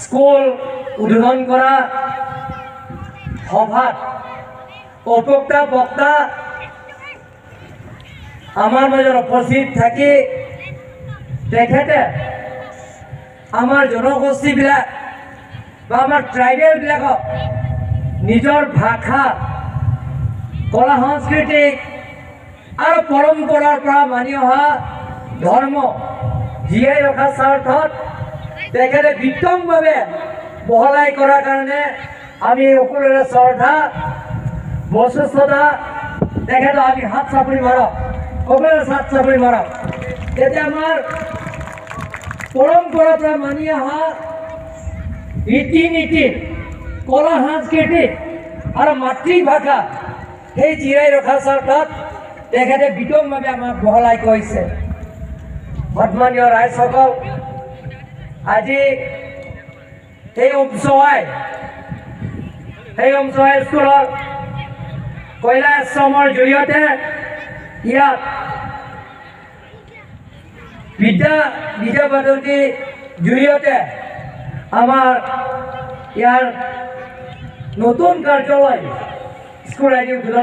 School উদ্বোধন কৰা সভাত উপভোক্তা বক্তা আমাৰ মাজত উপস্থিত থাকি তেখেতে আমাৰ জনগোষ্ঠীবিলাক বা আমাৰ ট্ৰাইবেলবিলাকক নিজৰ ভাষা কলা সংস্কৃতি আৰু পৰম্পৰাৰ পৰা মানি অহা ধৰ্ম জীয়াই ৰখাৰ স্বাৰ্থত তেখেতে বিতংভাৱে বহলাই কৰাৰ কাৰণে আমি সকলোৰে শ্ৰদ্ধা বৈশিষ্ট্যতা তেখেতক আমি হাত চাপৰি মাৰক, সকলোৰে হাত চাপৰি মাৰক। তেতিয়া আমাৰ পৰম্পৰাৰ পৰা মানি অহা ৰীতি নীতি কলা সংস্কৃতি আৰু মাতৃভাষা সেই জীয়াই ৰখাৰ স্বাৰ্থত তেখেতে বিতংভাৱে আমাক বহলাই কৈছে। সন্মানীয় ৰাইজসকল, আজি এই অমচহাই স্কুলৰ কয়লা আশ্ৰমৰ জৰিয়তে ইয়াত বিদ্যা পদ্ধতিৰ জৰিয়তে আমাৰ ইয়াৰ নতুন কাৰ্যালয় স্কুল আদি উদ্বোধন